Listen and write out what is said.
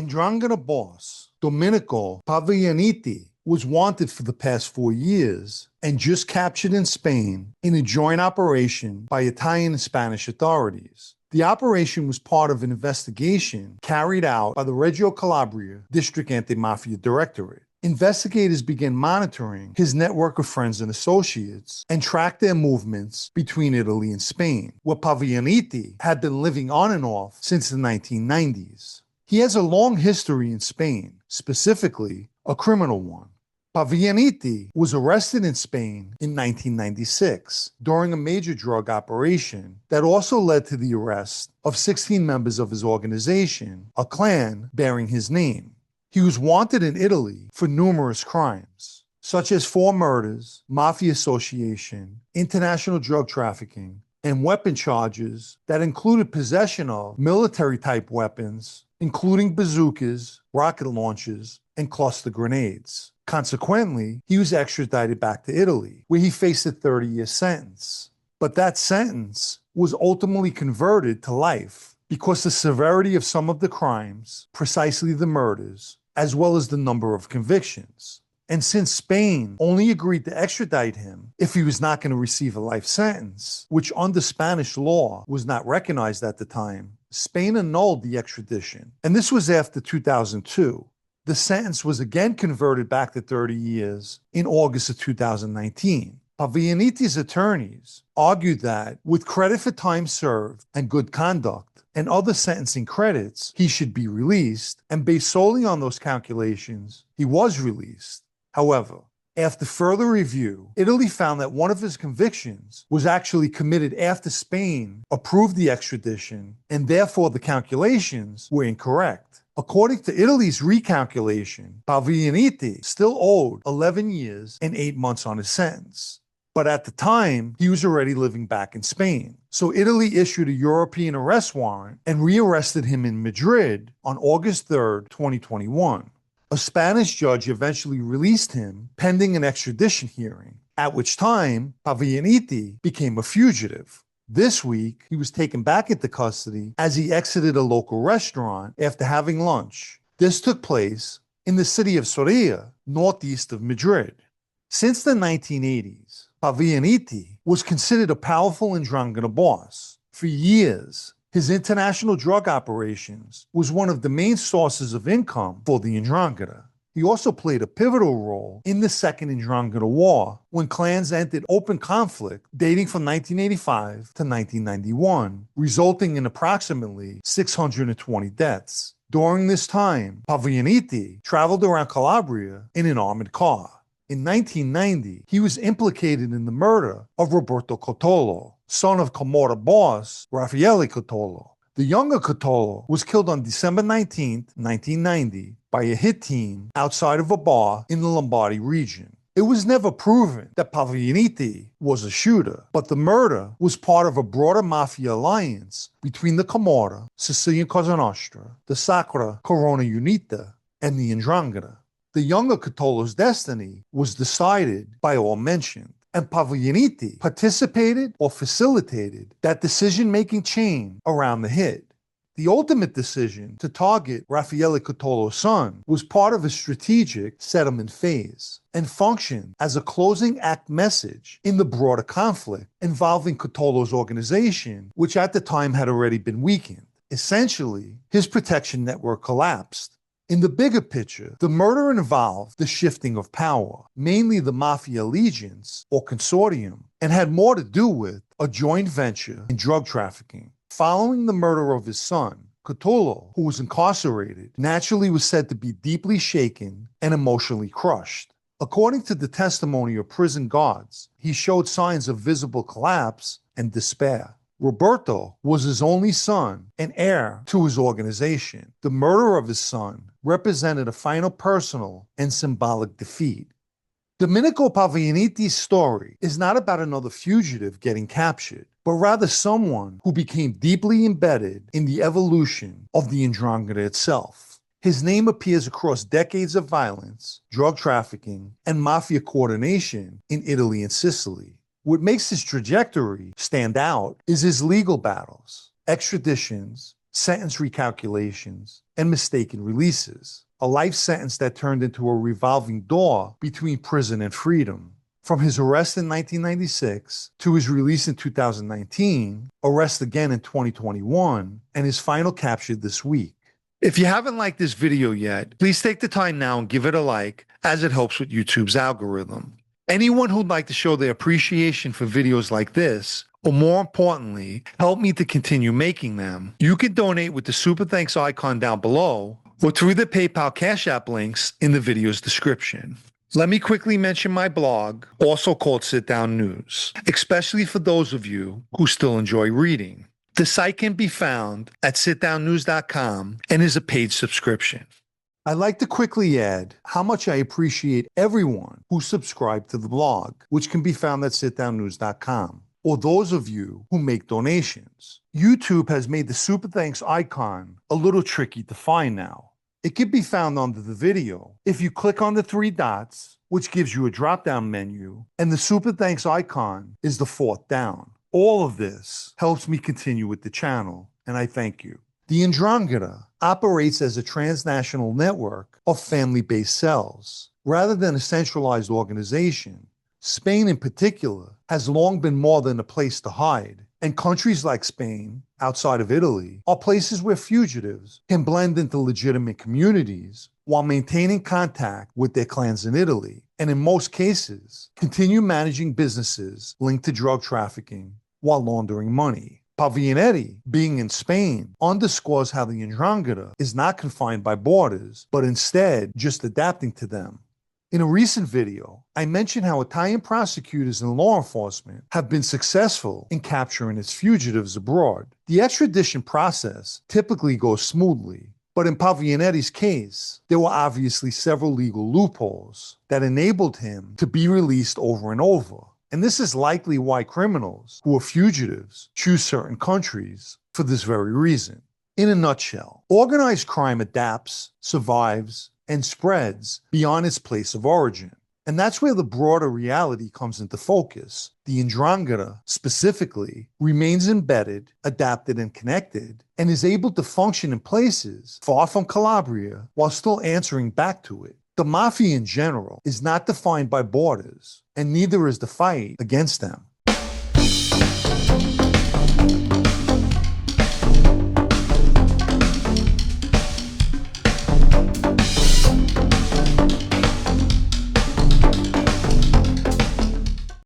Ndrangheta boss, Domenico Paviglianiti, was wanted for the past 4 years and just captured in Spain in a joint operation by Italian and Spanish authorities. The operation was part of an investigation carried out by the Reggio Calabria District Anti-Mafia Directorate. Investigators began monitoring his network of friends and associates and tracked their movements between Italy and Spain, where Paviglianiti had been living on and off since the 1990s. He has a long history in Spain, specifically a criminal one. Paviglianiti was arrested in Spain in 1996 during a major drug operation that also led to the arrest of 16 members of his organization, a clan bearing his name. He was wanted in Italy for numerous crimes, such as 4 murders, mafia association, international drug trafficking, and weapon charges that included possession of military-type weapons, including bazookas, rocket launchers, and cluster grenades. Consequently, he was extradited back to Italy, where he faced a 30-year sentence. But that sentence was ultimately converted to life because the severity of some of the crimes, precisely the murders, as well as the number of convictions. And since Spain only agreed to extradite him if he was not going to receive a life sentence, which under Spanish law was not recognized at the time, Spain annulled the extradition. And this was after 2002. The sentence was again converted back to 30 years in August of 2019. Paviglianiti's attorneys argued that, with credit for time served and good conduct and other sentencing credits, he should be released, and based solely on those calculations, he was released. However, after further review, Italy found that one of his convictions was actually committed after Spain approved the extradition, and therefore the calculations were incorrect. According to Italy's recalculation, Paviglianiti still owed 11 years and 8 months on his sentence. But at the time, he was already living back in Spain. So Italy issued a European arrest warrant and rearrested him in Madrid on August 3, 2021. A Spanish judge eventually released him pending an extradition hearing, at which time Paviglianiti became a fugitive. This week, he was taken back into custody as he exited a local restaurant after having lunch. This took place in the city of Soria, northeast of Madrid. Since the 1980s, Paviglianiti was considered a powerful Ndrangheta boss. For years, his international drug operations was one of the main sources of income for the Ndrangheta. He also played a pivotal role in the Second Ndrangheta War, when clans entered open conflict dating from 1985 to 1991, resulting in approximately 620 deaths. During this time, Paviglianiti traveled around Calabria in an armored car. In 1990, he was implicated in the murder of Roberto Cotolo, son of Camorra boss Raffaele Cotolo. The younger Cotolo was killed on December 19, 1990, by a hit team outside of a bar in the Lombardy region. It was never proven that Paviglianiti was a shooter, but the murder was part of a broader mafia alliance between the Camorra, Sicilian Cosa Nostra, the Sacra Corona Unita, and the Ndrangheta. The younger Cotolo's destiny was decided by all mentioned, and Paviglianiti participated or facilitated that decision-making chain around the hit. The ultimate decision to target Raffaele Cotolo's son was part of a strategic settlement phase and functioned as a closing act message in the broader conflict involving Cotolo's organization, which at the time had already been weakened. Essentially, his protection network collapsed. In the bigger picture, the murder involved the shifting of power, mainly the Mafia allegiance or consortium, and had more to do with a joint venture in drug trafficking. Following the murder of his son, Cotolo, who was incarcerated, naturally was said to be deeply shaken and emotionally crushed. According to the testimony of prison guards, he showed signs of visible collapse and despair. Roberto was his only son and heir to his organization. The murder of his son represented a final personal and symbolic defeat. Domenico Paviglianiti's story is not about another fugitive getting captured, but rather someone who became deeply embedded in the evolution of the Ndrangheta itself. His name appears across decades of violence, drug trafficking, and mafia coordination in Italy and Sicily. What makes his trajectory stand out is his legal battles, extraditions, sentence recalculations, and mistaken releases. A life sentence that turned into a revolving door between prison and freedom. From his arrest in 1996 to his release in 2019, arrest again in 2021, and his final capture this week. If you haven't liked this video yet, please take the time now and give it a like, as it helps with YouTube's algorithm. Anyone who'd like to show their appreciation for videos like this, or more importantly, help me to continue making them, you can donate with the super thanks icon down below, or through the PayPal Cash App links in the video's description. Let me quickly mention my blog, also called Sitdownnews, especially for those of you who still enjoy reading. The site can be found at sitdownnews.com and is a paid subscription. I'd like to quickly add how much I appreciate everyone who subscribed to the blog, which can be found at sitdownnews.com, or those of you who make donations. YouTube has made the super thanks icon a little tricky to find now. It can be found under the video if you click on the three dots, which gives you a drop-down menu, and the super thanks icon is the fourth down. All of this helps me continue with the channel, and I thank you. The Ndrangheta operates as a transnational network of family-based cells. Rather than a centralized organization, Spain in particular has long been more than a place to hide, and countries like Spain, outside of Italy, are places where fugitives can blend into legitimate communities while maintaining contact with their clans in Italy, and in most cases, continue managing businesses linked to drug trafficking while laundering money. Paviglianiti, being in Spain, underscores how the Ndrangheta is not confined by borders, but instead just adapting to them. In a recent video, I mentioned how Italian prosecutors and law enforcement have been successful in capturing its fugitives abroad. The extradition process typically goes smoothly, but in Paviglianiti's case, there were obviously several legal loopholes that enabled him to be released over and over. And this is likely why criminals who are fugitives choose certain countries for this very reason. In a nutshell, organized crime adapts, survives, and spreads beyond its place of origin. And that's where the broader reality comes into focus. The Ndrangheta, specifically, remains embedded, adapted, and connected, and is able to function in places far from Calabria while still answering back to it. The Mafia in general is not defined by borders, and neither is the fight against them.